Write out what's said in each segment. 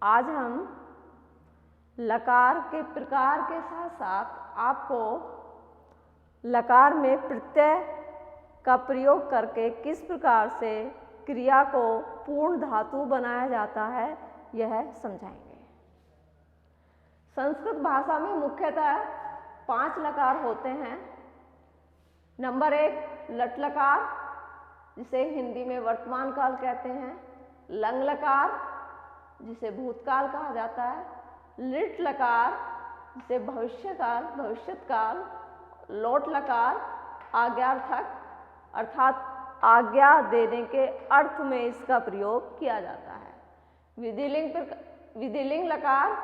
आज हम लकार के प्रकार के साथ साथ आपको लकार में प्रत्यय का प्रयोग करके किस प्रकार से क्रिया को पूर्ण धातु बनाया जाता है यह समझाएंगे। संस्कृत भाषा में मुख्यतः 5 लकार होते हैं। नंबर 1 लट लकार, जिसे हिंदी में वर्तमान काल कहते हैं। लंग लकार, जिसे भूतकाल कहा जाता है। लिट लकार, जिसे भविष्यकाल भविष्यत काल। लोट लकार आज्ञार्थक, अर्थात आज्ञा देने के अर्थ में इसका प्रयोग किया जाता है। विधिलिंग लकार,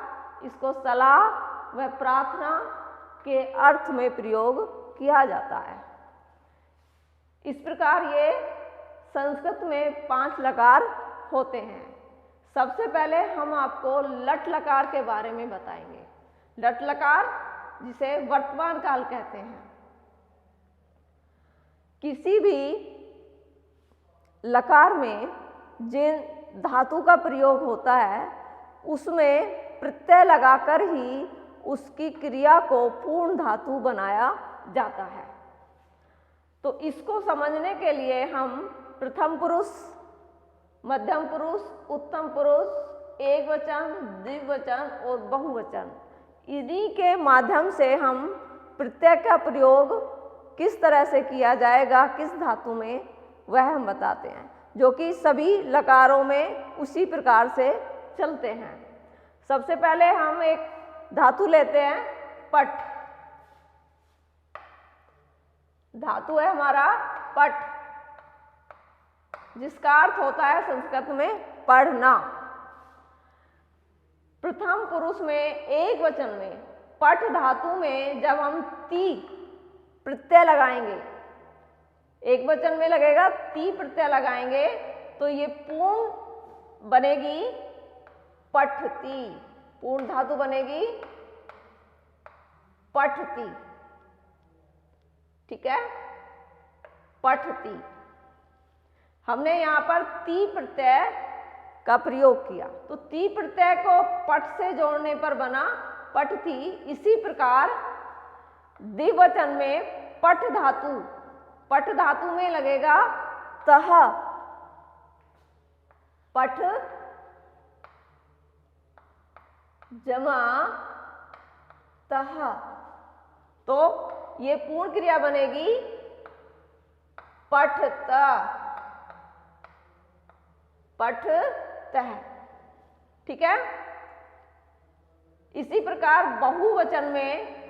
इसको सलाह व प्रार्थना के अर्थ में प्रयोग किया जाता है। इस प्रकार ये संस्कृत में 5 लकार होते हैं। सबसे पहले हम आपको लट लकार के बारे में बताएंगे। लट लकार, जिसे वर्तमान काल कहते हैं। किसी भी लकार में जिन धातु का प्रयोग होता है उसमें प्रत्यय लगाकर ही उसकी क्रिया को पूर्ण धातु बनाया जाता है। तो इसको समझने के लिए हम प्रथम पुरुष, मध्यम पुरुष, उत्तम पुरुष, एकवचन, द्विवचन और बहुवचन, इन्हीं के माध्यम से हम प्रत्यय का प्रयोग किस तरह से किया जाएगा किस धातु में, वह हम बताते हैं, जो कि सभी लकारों में उसी प्रकार से चलते हैं। सबसे पहले हम एक धातु लेते हैं पट। धातु है हमारा पट, जिसका अर्थ होता है संस्कृत में पढ़ना। प्रथम पुरुष में एक वचन में पट धातु में जब हम ती प्रत्यय लगाएंगे, एक वचन में लगेगा ती प्रत्यय लगाएंगे, तो ये पूर्ण बनेगी पठती। पूर्ण धातु बनेगी पठती। ठीक है, पठती। हमने यहाँ पर ती प्रत्यय का प्रयोग किया, तो ती प्रत्यय को पट से जोड़ने पर बना पठती। इसी प्रकार द्विवचन में पट धातु, पट धातु में लगेगा तह, पठ जमा तह, तो ये पूर्ण क्रिया बनेगी पठत, पठतः। ठीक है। इसी प्रकार बहुवचन में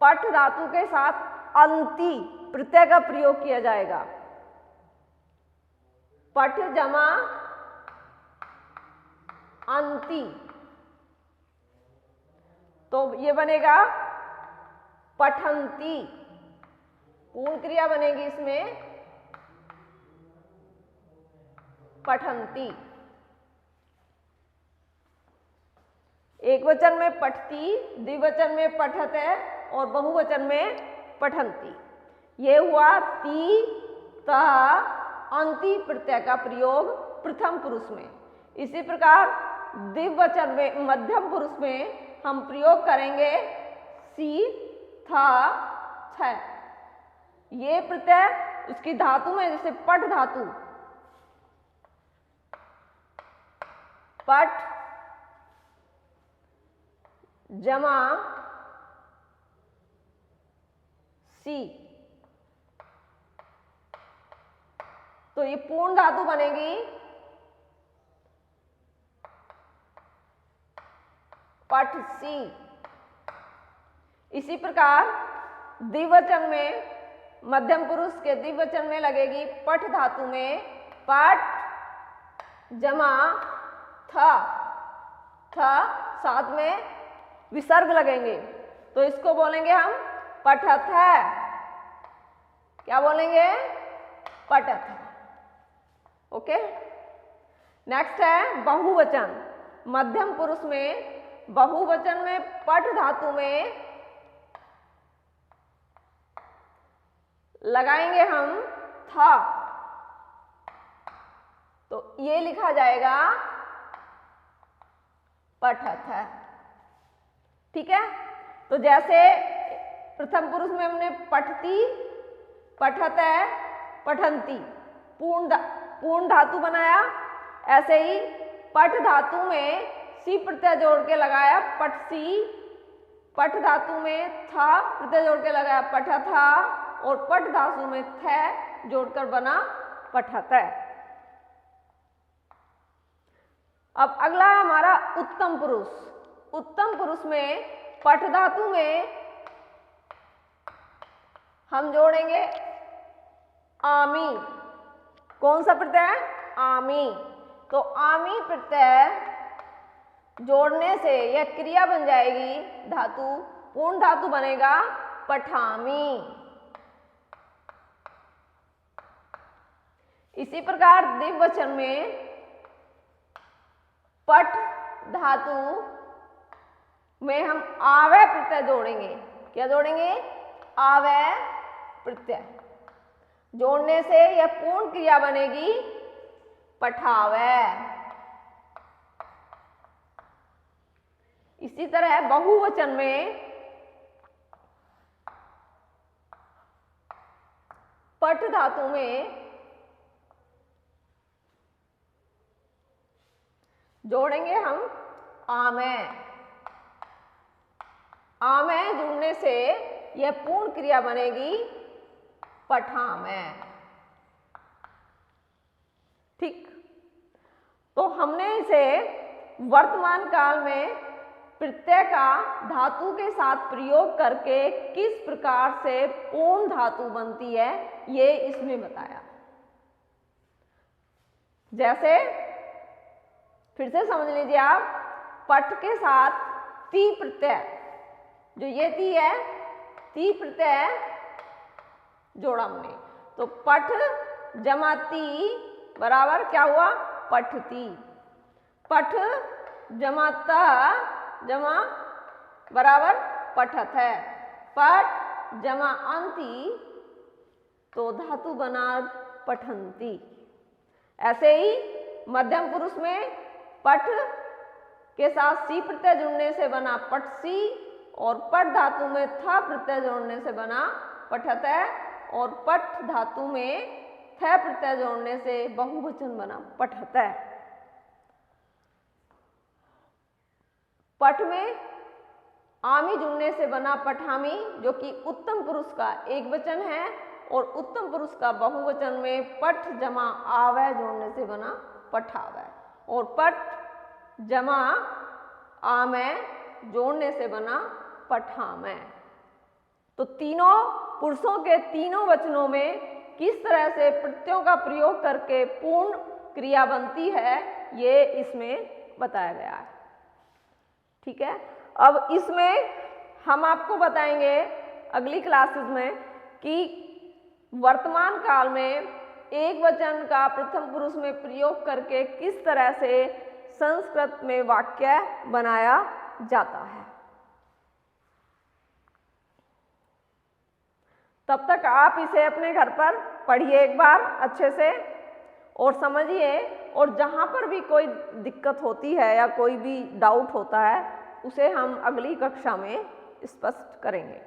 पठ धातु के साथ अंति प्रत्यय का प्रयोग किया जाएगा। पठ जमा अंति, तो ये बनेगा पठंती। पूर्ण क्रिया बनेगी इसमें पठंती। एक वचन में पठती, द्विवचन में पठत है और बहुवचन में पठंती। ये हुआ ती तह अंति प्रत्यय का प्रयोग प्रथम पुरुष में। इसी प्रकार द्विवचन में मध्यम पुरुष में हम प्रयोग करेंगे सी था छ। ये प्रत्यय उसकी धातु में, जैसे पट धातु, पट जमा सी, तो ये पूर्ण धातु बनेगी पठ सी। इसी प्रकार द्विवचन में, मध्यम पुरुष के द्विवचन में लगेगी पठ धातु में पट जमा था, साथ में विसर्ग लगेंगे, तो इसको बोलेंगे हम पठत है। क्या बोलेंगे? पठत है। ओके। नेक्स्ट है बहुवचन। मध्यम पुरुष में बहुवचन में पठ धातु में लगाएंगे हम था, तो ये लिखा जाएगा पठत है। ठीक है, तो जैसे प्रथम पुरुष में हमने पठती, पठत है, पठंती पूर्ण धातु बनाया, ऐसे ही पठ धातु में सी प्रत्यय जोड़ के लगाया पठसी, पठ धातु में था प्रत्यय जोड़ के लगाया पठथा, और पठ धातु में थ जोड़कर बना पठत है। अब अगला हमारा उत्तम पुरुष। उत्तम पुरुष में पठ धातु में हम जोड़ेंगे आमी। कौन सा प्रत्यय? आमी। तो आमी प्रत्यय जोड़ने से यह क्रिया बन जाएगी धातु, पूर्ण धातु बनेगा पठामी। इसी प्रकार द्विवचन में पठ धातु में हम आवय प्रत्यय जोड़ेंगे। क्या जोड़ेंगे? आवय प्रत्यय। जोड़ने से यह पूर्ण क्रिया बनेगी पठावय। इसी तरह बहुवचन में पठ धातु में जोड़ेंगे हम आमय। आमय जुड़ने से यह पूर्ण क्रिया बनेगी पठामय। ठीक, तो हमने इसे वर्तमान काल में प्रत्यय का धातु के साथ प्रयोग करके किस प्रकार से पूर्ण धातु बनती है ये इसमें बताया। जैसे फिर से समझ लीजिए आप, पठ के साथ ती प्रत्यय, जो ये ती है, ती प्रत्यय जोड़ा हमने, तो पठ जमा ती बराबर क्या हुआ? पठती। पठ जमा ता जमा बराबर पठत है। पठ जमा अंती तो धातु बना पठंती। ऐसे ही मध्यम पुरुष में पठ के साथ सी प्रत्यय जुड़ने से बना पठसी, और पठ धातु में था प्रत्यय जोड़ने से बना पठत है, और पठ धातु में थ प्रत्यय जोड़ने से बहुवचन बना पठत है। पठ में आमी जुड़ने से बना पठामी, जो कि उत्तम पुरुष का एक वचन है, और उत्तम पुरुष का बहुवचन में पठ जमा आवय जोड़ने से बना पठावय, और पठ जमा आमय जोड़ने से बना पठामय। तो तीनों पुरुषों के तीनों वचनों में किस तरह से प्रत्ययों का प्रयोग करके पूर्ण क्रिया बनती है ये इसमें बताया गया है। ठीक है, अब इसमें हम आपको बताएंगे अगली क्लासेस में कि वर्तमान काल में एक वचन का प्रथम पुरुष में प्रयोग करके किस तरह से संस्कृत में वाक्य बनाया जाता है। तब तक आप इसे अपने घर पर पढ़िए एक बार अच्छे से और समझिए, और जहाँ पर भी कोई दिक्कत होती है या कोई भी डाउट होता है उसे हम अगली कक्षा में स्पष्ट करेंगे।